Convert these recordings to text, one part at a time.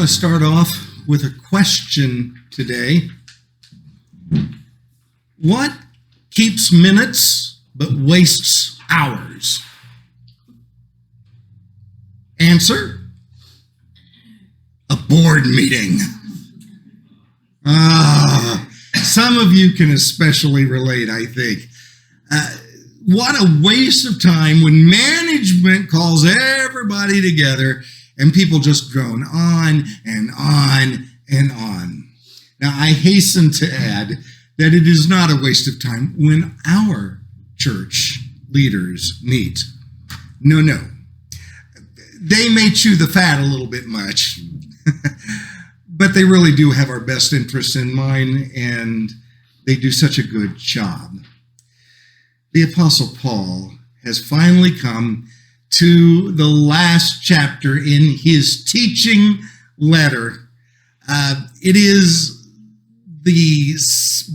to start off with a question today. What keeps minutes but wastes hours? Answer: a board meeting. Some of you can especially relate, I think. What a waste of time when management calls everybody together and people just drone on and on and on. Now, I hasten to add that it is not a waste of time when our church leaders meet. No. They may chew the fat a little bit much, but they really do have our best interests in mind, and they do such a good job. The Apostle Paul has finally come to the last chapter in his teaching letter. It is the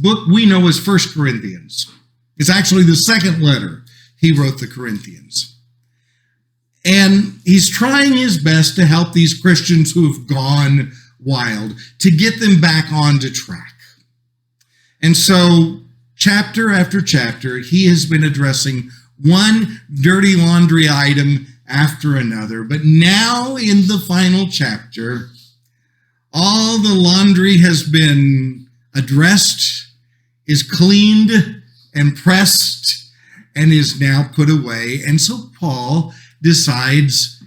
book we know as 1 Corinthians. It's actually the second letter he wrote the Corinthians. And he's trying his best to help these Christians who have gone wild, to get them back onto track. And so, chapter after chapter, he has been addressing one dirty laundry item after another. But now, in the final chapter, all the laundry has been addressed, is cleaned and pressed, and is now put away. And so Paul decides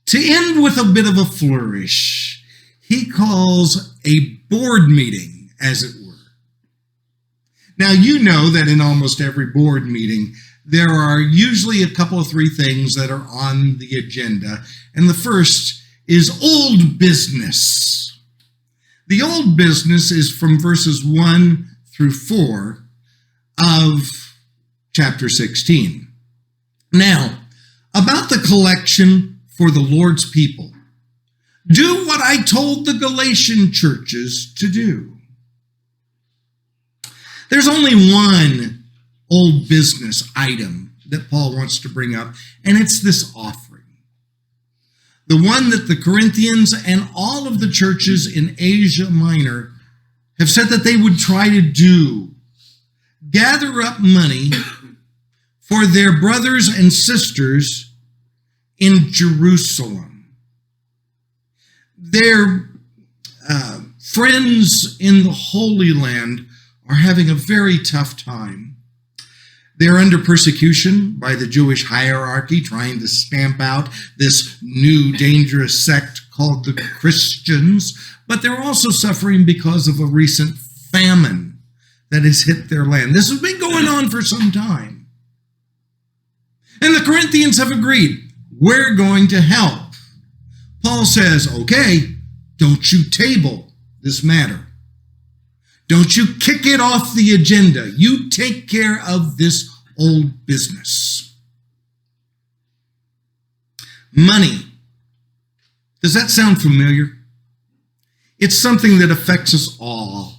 to end with a bit of a flourish. He calls a board meeting, as it were. Now, you know that in almost every board meeting, there are usually a couple of three things that are on the agenda. And the first is old business. The old business is from verses 1 through 4 of chapter 16. Now, about the collection for the Lord's people, do what I told the Galatian churches to do. There's only one old business item that Paul wants to bring up, and it's this offering. The one that the Corinthians and all of the churches in Asia Minor have said that they would try to do. Gather up money for their brothers and sisters in Jerusalem. Their friends in the Holy Land are having a very tough time. They're under persecution by the Jewish hierarchy, trying to stamp out this new dangerous sect called the Christians, but they're also suffering because of a recent famine that has hit their land. This has been going on for some time. And the Corinthians have agreed, we're going to help. Paul says, okay, don't you table this matter. Don't you kick it off the agenda. You take care of this old business. Money. Does that sound familiar? It's something that affects us all,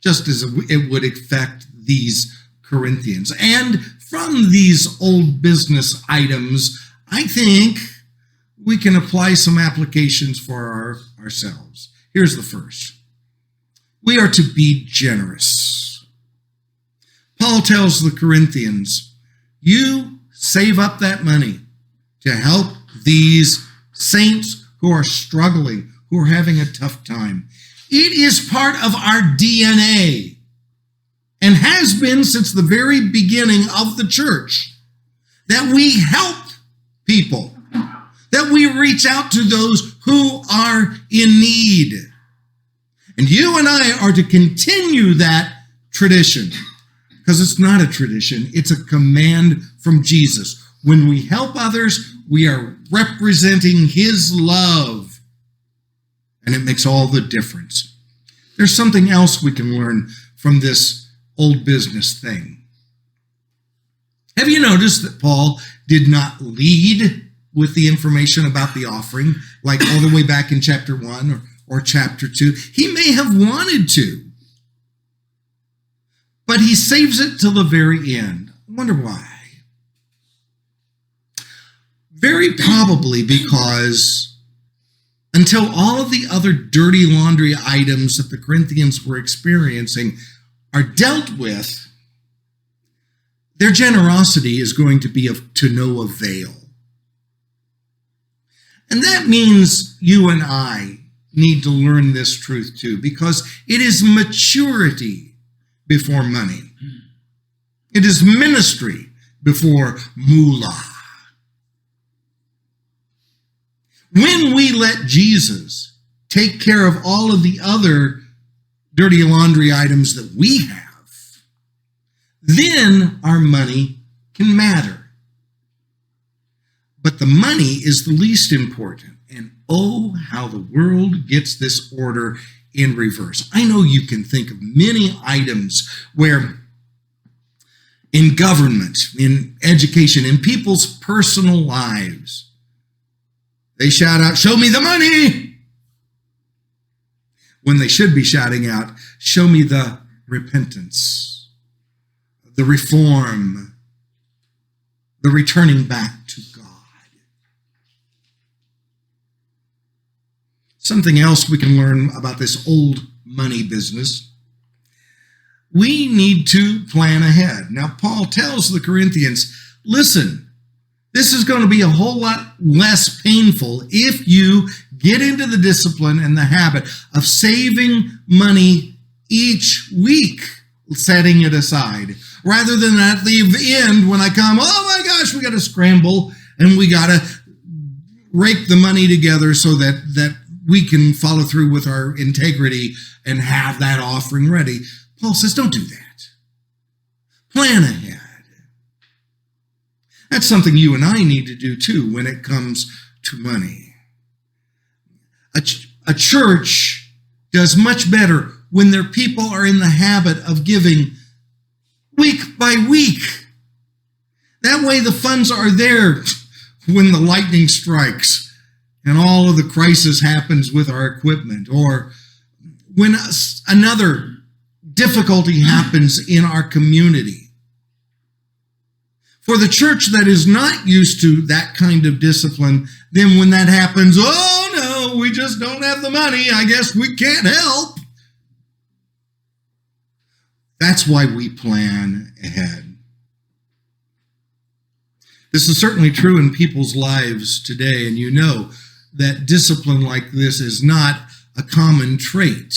just as it would affect these Corinthians. And from these old business items, I think we can apply some applications for ourselves. Here's the first. We are to be generous. Paul tells the Corinthians, you save up that money to help these saints who are struggling, who are having a tough time. It is part of our DNA and has been since the very beginning of the church that we help people, that we reach out to those who are in need. And you and I are to continue that tradition, because it's not a tradition, it's a command from Jesus. When we help others, we are representing his love, and it makes all the difference. There's something else we can learn from this old business thing. Have you noticed that Paul did not lead with the information about the offering, like all the way back in chapter 1 or chapter 2? He may have wanted to, but he saves it till the very end. I wonder why. Very probably because until all of the other dirty laundry items that the Corinthians were experiencing are dealt with, their generosity is going to be to no avail. And that means you and I need to learn this truth too, because it is maturity before money. It is ministry before moolah. When we let Jesus take care of all of the other dirty laundry items that we have, then our money can matter. But the money is the least important. And oh, how the world gets this order in reverse. I know you can think of many items where in government, in education, in people's personal lives, they shout out, "Show me the money!" when they should be shouting out, "Show me the repentance, the reform, the returning back to God." Something else we can learn about this old money business. We need to plan ahead. Now, Paul tells the Corinthians, listen, this is going to be a whole lot less painful if you get into the discipline and the habit of saving money each week, setting it aside, rather than at the end when I come, oh my gosh, we got to scramble and we got to rake the money together so that we can follow through with our integrity and have that offering ready. Paul says, don't do that. Plan ahead. That's something you and I need to do too when it comes to money. A church does much better when their people are in the habit of giving week by week. That way the funds are there when the lightning strikes and all of the crisis happens with our equipment, or when another difficulty happens in our community. For the church that is not used to that kind of discipline, then when that happens, oh no, we just don't have the money, I guess we can't help. That's why we plan ahead. This is certainly true in people's lives today, and you know that discipline like this is not a common trait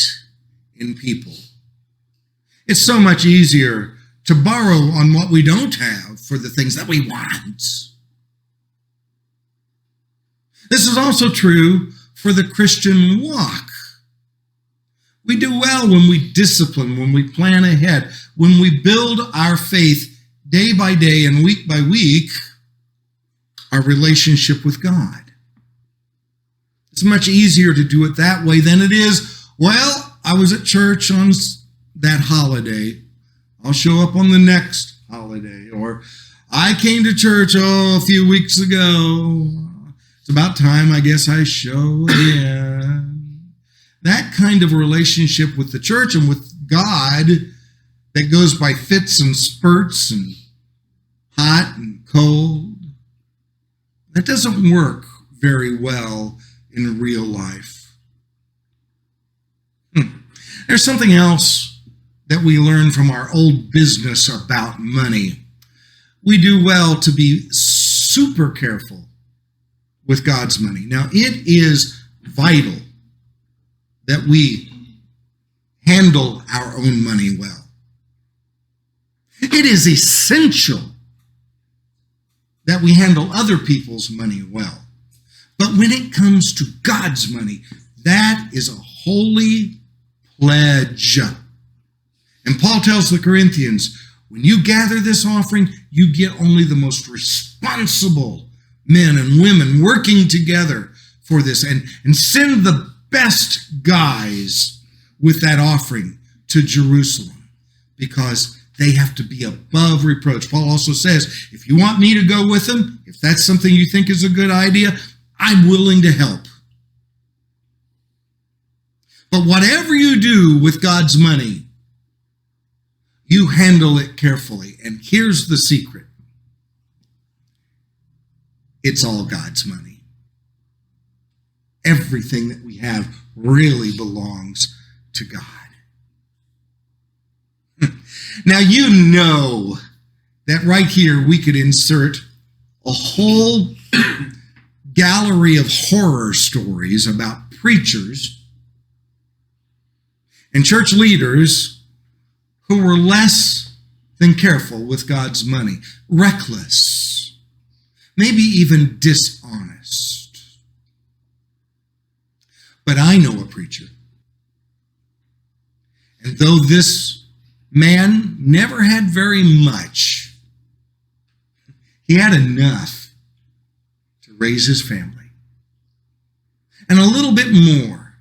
in people. It's so much easier to borrow on what we don't have for the things that we want. This is also true for the Christian walk. We do well when we discipline, when we plan ahead, when we build our faith day by day and week by week, our relationship with God. It's much easier to do it that way than it is, well, I was at church on that holiday. I'll show up on the next holiday. Or I came to church, a few weeks ago. It's about time, I guess, I show again. That kind of relationship with the church and with God that goes by fits and spurts and hot and cold, that doesn't work very well in real life. There's something else that we learn from our old business about money. We do well to be super careful with God's money. Now, it is vital that we handle our own money well. It is essential that we handle other people's money well. But when it comes to God's money, that is a holy pledge. And Paul tells the Corinthians, when you gather this offering, you get only the most responsible men and women working together for this, and send the best guys with that offering to Jerusalem, because they have to be above reproach. Paul also says, if you want me to go with them, if that's something you think is a good idea, I'm willing to help. But whatever you do with God's money, you handle it carefully. And here's the secret. It's all God's money. everything that we have really belongs to God. Now, you know that right here we could insert a whole gallery of horror stories about preachers and church leaders who were less than careful with God's money, reckless, maybe even dishonest. But I know a preacher, and though this man never had very much, he had enough to raise his family and a little bit more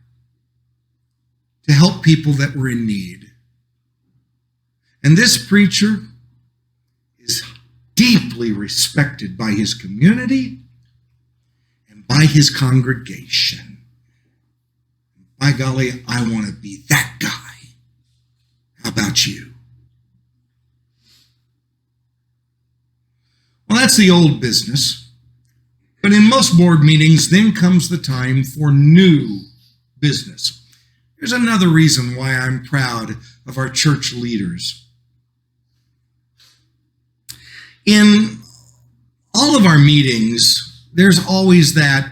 to help people that were in need. And this preacher is deeply respected by his community and by his congregation. By golly, I want to be that guy. How about you? Well, that's the old business. But in most board meetings, then comes the time for new business. Here's another reason why I'm proud of our church leaders. In all of our meetings, there's always that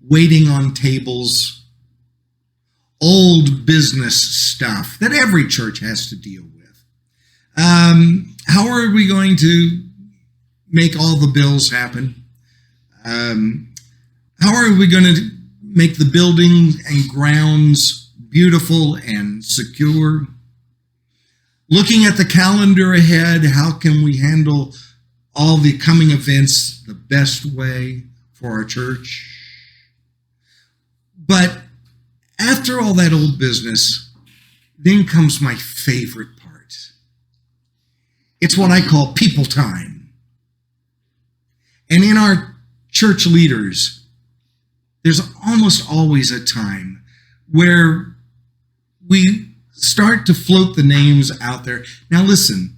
waiting on tables, old business stuff that every church has to deal with. How are we going to make all the bills happen? How are we going to make the building and grounds beautiful and secure? Looking at the calendar ahead, how can we handle all the coming events the best way for our church? But after all that old business, then comes my favorite part. It's what I call people time. And in our church leaders, there's almost always a time where we start to float the names out there. Now listen,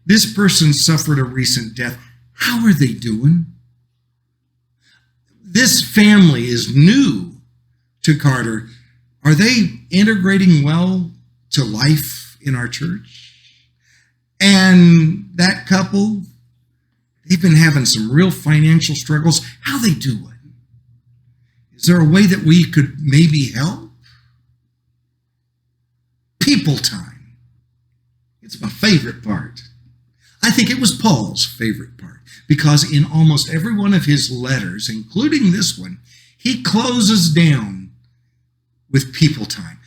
this person suffered a recent death. How are they doing? This family is new to Carter. Are they integrating well to life in our church? And that couple, they've been having some real financial struggles. How they doing? Is there a way that we could maybe help? People time. It's my favorite part. I think it was Paul's favorite part, because in almost every one of his letters, including this one, he closes down with people time,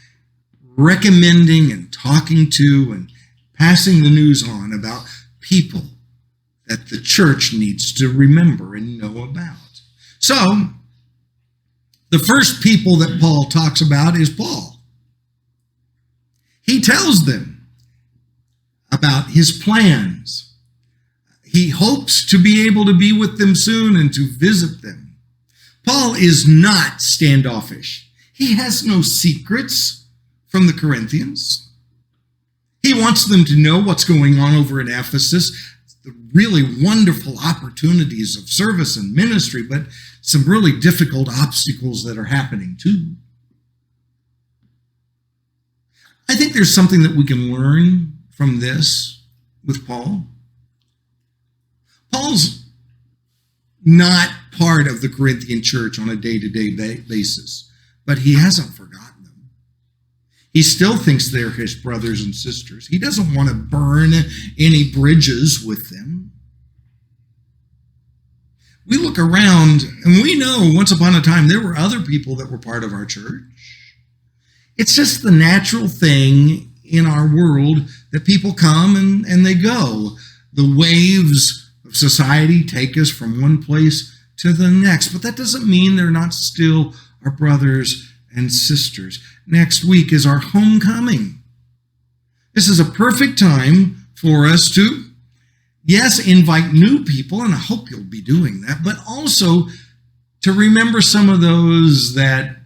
recommending and talking to and passing the news on about people that the church needs to remember and know about. So, the first people that Paul talks about is Paul. He tells them about his plans. He hopes to be able to be with them soon and to visit them. Paul is not standoffish. He has no secrets from the Corinthians. He wants them to know what's going on over in Ephesus, the really wonderful opportunities of service and ministry, but some really difficult obstacles that are happening too. I think there's something that we can learn from this with Paul. Paul's not part of the Corinthian church on a day-to-day basis, but he hasn't forgotten them. He still thinks they're his brothers and sisters. He doesn't want to burn any bridges with them. We look around and we know once upon a time there were other people that were part of our church. It's just the natural thing in our world that people come and they go. The waves of society take us from one place to the next, but that doesn't mean they're not still our brothers and sisters. Next week is our homecoming. This is a perfect time for us to, yes, invite new people, and I hope you'll be doing that, but also to remember some of those that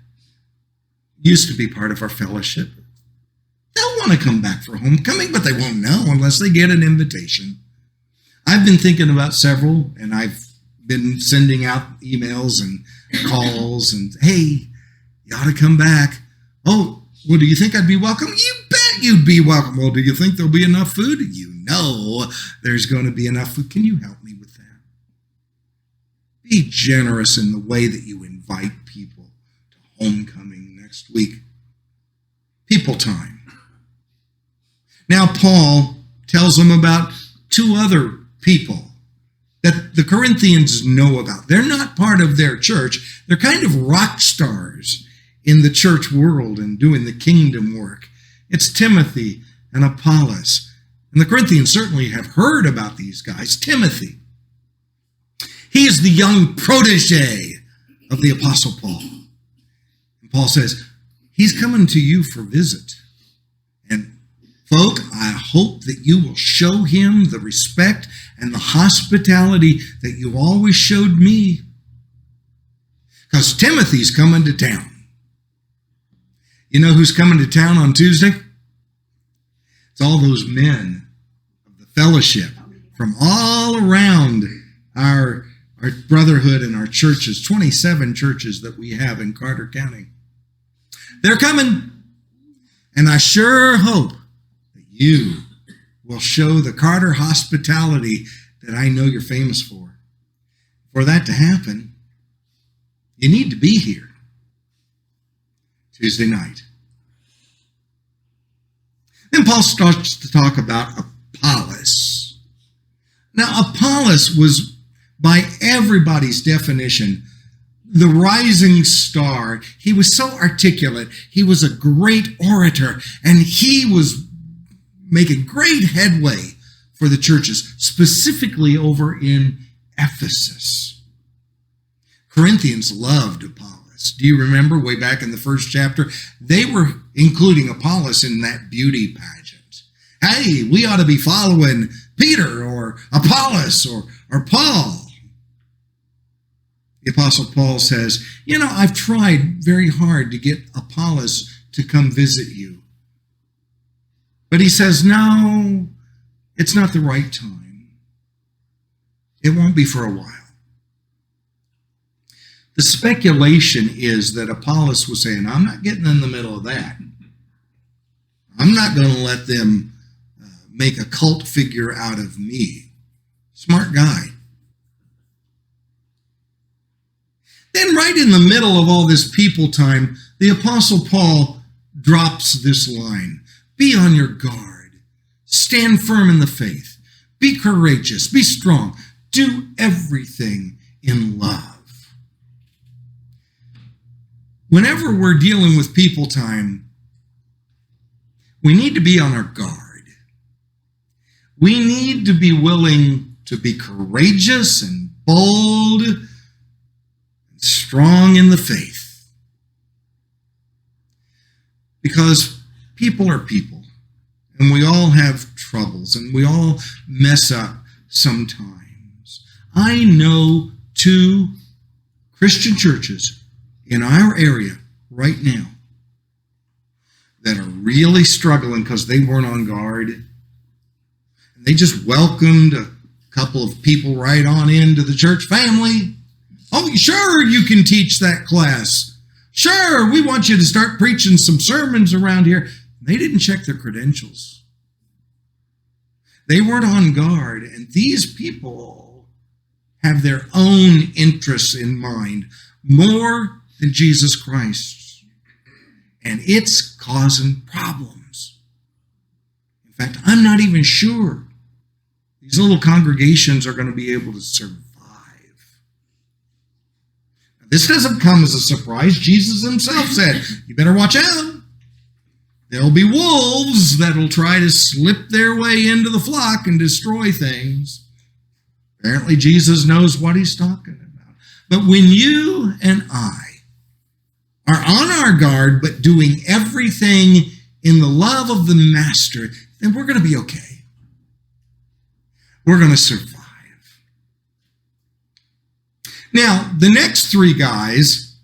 used to be part of our fellowship. They'll want to come back for homecoming, but they won't know unless they get an invitation. I've been thinking about several, and I've been sending out emails and calls and, hey, You ought to come back. Oh, well, do you think I'd be welcome? You bet you'd be welcome. Well, do you think there'll be enough food? You know there's going to be enough food. Can you help me with that? Be generous in the way that you invite people to homecoming next week. People time. Now, Paul tells them about two other people that the Corinthians know about. They're not part of their church. They're kind of rock stars in the church world and doing the kingdom work. It's Timothy and Apollos. And the Corinthians certainly have heard about these guys. Timothy, he is the young protege of the Apostle Paul. And Paul says, he's coming to you for visit. And folk, I hope that you will show him the respect and the hospitality that you always showed me. Because Timothy's coming to town. You know who's coming to town on Tuesday? It's all those men of the fellowship from all around our brotherhood and our churches, 27 churches that we have in Carter County. They're coming. And I sure hope that you will show the Carter hospitality that I know you're famous for. For that to happen, you need to be here Tuesday night. Then Paul starts to talk about Apollos. Now, Apollos was, by everybody's definition, the rising star. He was so articulate. He was a great orator, and he was making great headway for the churches, specifically over in Ephesus. Corinthians loved Apollos. Do you remember way back in the first chapter? They were including Apollos in that beauty pageant. Hey, we ought to be following Peter or Apollos or Paul. The Apostle Paul says, I've tried very hard to get Apollos to come visit you. But he says, no, it's not the right time. It won't be for a while. The speculation is that Apollos was saying, I'm not getting in the middle of that. I'm not going to let them make a cult figure out of me. Smart guy. Then right in the middle of all this people time, the Apostle Paul drops this line. Be on your guard. Stand firm in the faith. Be courageous. Be strong. Do everything in love. Whenever we're dealing with people time, we need to be on our guard. We need to be willing to be courageous and bold and strong in the faith. Because people are people, and we all have troubles, and we all mess up sometimes. I know 2 Christian churches in our area right now that are really struggling because they weren't on guard. And they just welcomed a couple of people right on into the church family. Oh, sure, you can teach that class. Sure, we want you to start preaching some sermons around here. They didn't check their credentials. They weren't on guard, and these people have their own interests in mind more than Jesus Christ. And it's causing problems. In fact, I'm not even sure these little congregations are going to be able to survive. Now, this doesn't come as a surprise. Jesus himself said, you better watch out. There'll be wolves that'll try to slip their way into the flock and destroy things. Apparently, Jesus knows what he's talking about. But when you and I are on our guard, but doing everything in the love of the Master, then we're going to be okay. We're going to survive. Now, the next 3 guys,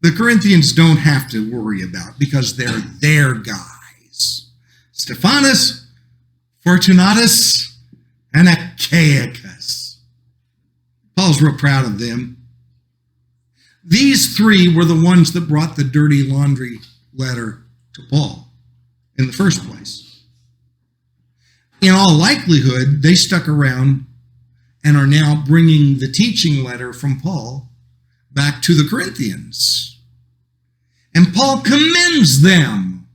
the Corinthians don't have to worry about because they're their guys. Stephanas, Fortunatus, and Achaicus. Paul's real proud of them. These three were the ones that brought the dirty laundry letter to Paul in the first place. In all likelihood, they stuck around and are now bringing the teaching letter from Paul back to the Corinthians. And Paul commends them.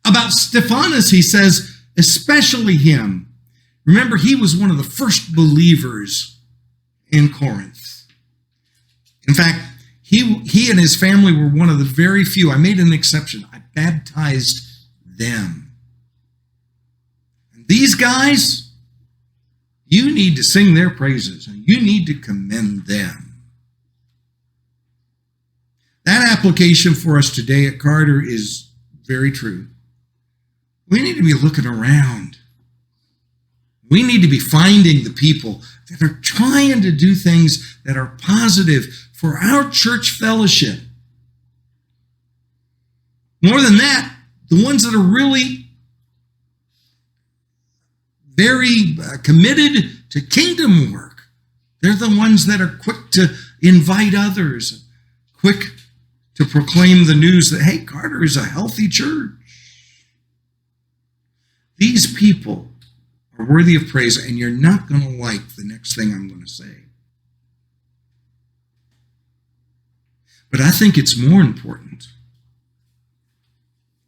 About Stephanas, he says, especially him. Remember, he was one of the first believers in Corinth. In fact, he and his family were one of the very few. I made an exception. I baptized them. And these guys, you need to sing their praises, and you need to commend them. That application for us today at Carter is very true. We need to be looking around. We need to be finding the people that are trying to do things that are positive for our church fellowship. More than that, the ones that are really very committed to kingdom work. They're the ones that are quick to invite others, quick to proclaim the news that, hey, Carter is a healthy church. These people are worthy of praise, and you're not going to like the next thing I'm going to say. But I think it's more important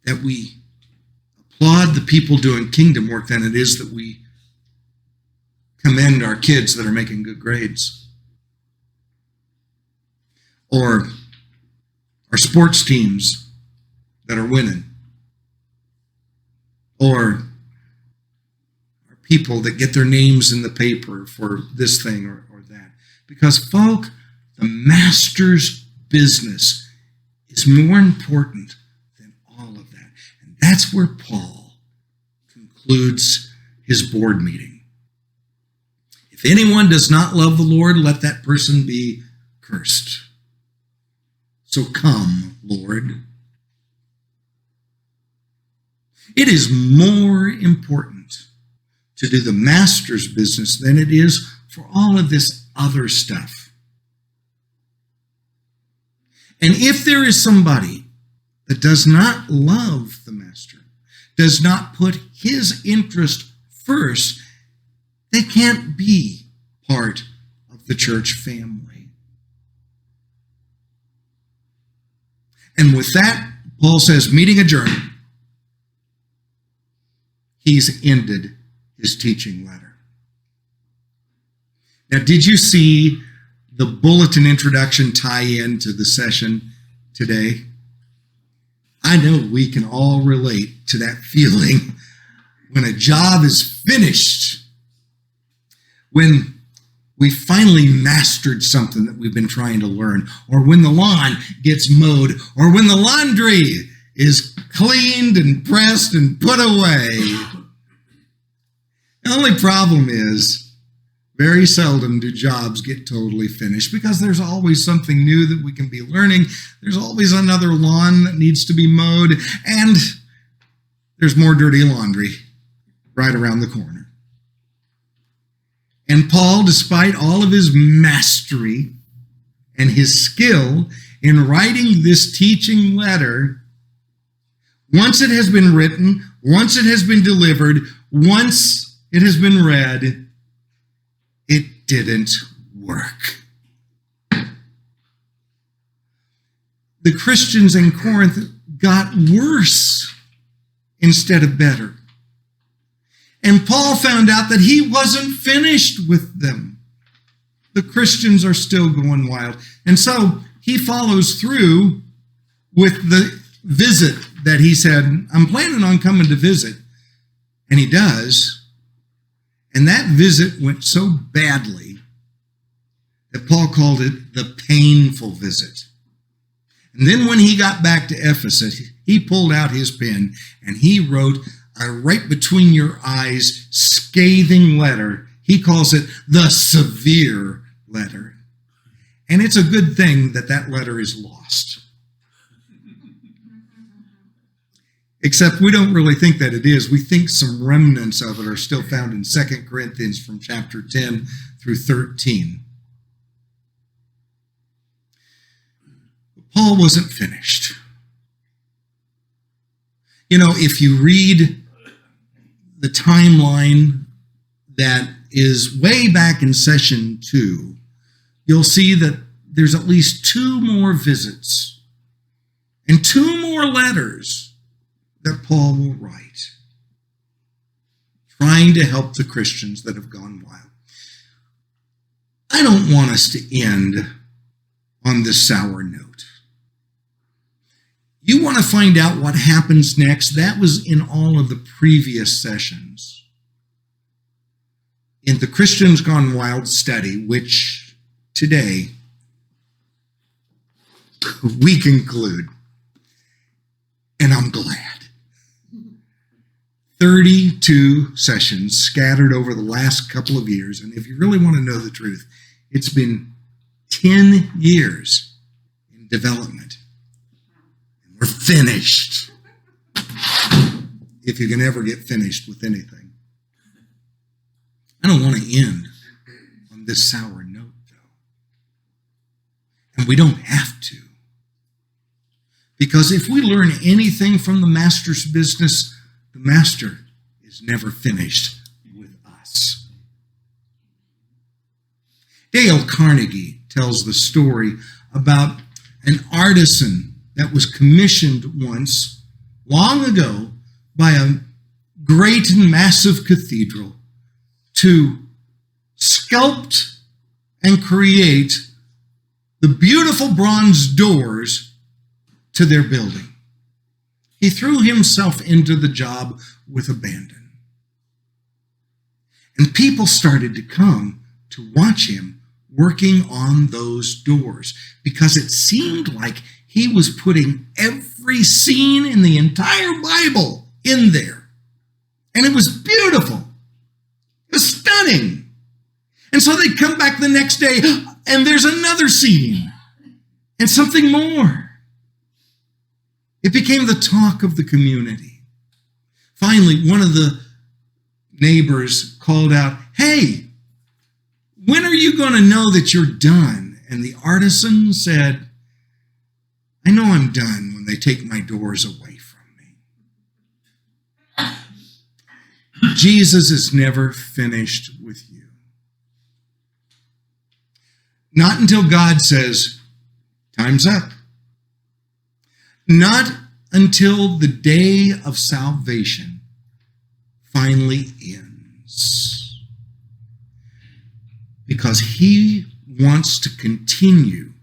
that we applaud the people doing kingdom work than it is that we commend our kids that are making good grades, or our sports teams that are winning, or our people that get their names in the paper for this thing or that. Because, folk, the master's business is more important than all of that. And that's where Paul concludes his board meeting. If anyone does not love the Lord, let that person be cursed. So come, Lord. It is more important to do the master's business than it is for all of this other stuff. And if there is somebody that does not love the master, does not put his interest first, they can't be part of the church family. And with that, Paul says, meeting adjourned. He's ended his teaching letter. Now, did you see the bulletin introduction tie in to the session today? I know we can all relate to that feeling when a job is finished, when we finally mastered something that we've been trying to learn, or when the lawn gets mowed, or when the laundry is cleaned and pressed and put away. The only problem is, very seldom do jobs get totally finished, because there's always something new that we can be learning. There's always another lawn that needs to be mowed, and there's more dirty laundry right around the corner. And Paul, despite all of his mastery and his skill in writing this teaching letter, once it has been written, once it has been delivered, once it has been read, it didn't work. The Christians in Corinth got worse instead of better. And Paul found out that he wasn't finished with them. The Christians are still going wild. And so he follows through with the visit that he said, I'm planning on coming to visit. And he does. And that visit went so badly that Paul called it the painful visit. And then when he got back to Ephesus, he pulled out his pen and he wrote a right between your eyes scathing letter. He calls it the severe letter. And it's a good thing that that letter is lost. Except we don't really think that it is. We think some remnants of it are still found in 2 Corinthians from chapter 10 through 13. Paul wasn't finished. You know, if you read the timeline that is way back in session 2, you'll see that there's at least 2 more visits and 2 more letters that Paul will write, trying to help the Christians that have gone wild. I don't want us to end on this sour note. You want to find out what happens next? That was in all of the previous sessions. In the Christians Gone Wild study, which today we conclude, and I'm glad. 32 sessions scattered over the last couple of years, and if you really want to know the truth, it's been 10 years in development. We're finished. If you can ever get finished with anything. I don't want to end on this sour note, though. And we don't have to. Because if we learn anything from the master's business, the master is never finished with us. Dale Carnegie tells the story about an artisan that was commissioned once, long ago, by a great and massive cathedral to sculpt and create the beautiful bronze doors to their building. He threw himself into the job with abandon. And people started to come to watch him working on those doors because it seemed like he was putting every scene in the entire Bible in there. And it was beautiful. It was stunning. And so they'd come back the next day, and there's another scene and something more. It became the talk of the community. Finally, one of the neighbors called out, "Hey, when are you going to know that you're done?" And the artisan said, "I know I'm done when they take my doors away from me." Jesus is never finished with you. Not until God says, "Time's up." Not until the day of salvation finally ends. Because he wants to continue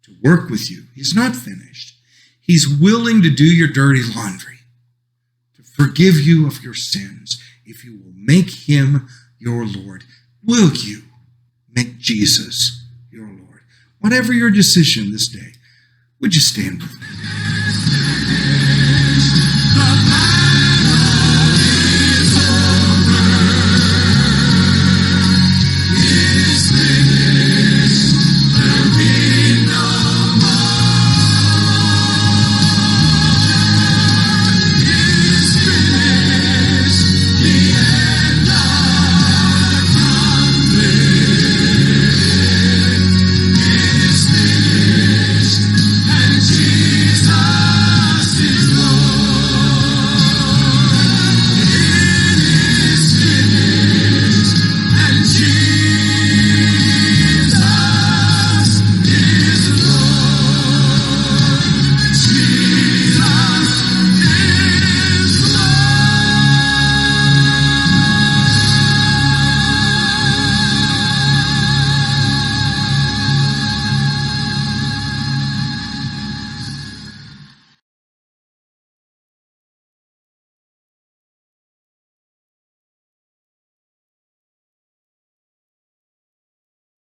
to work with you. He's not finished. He's willing to do your dirty laundry, to forgive you of your sins, if you will make him your Lord. Will you make Jesus your Lord? Whatever your decision this day, would you stand with me?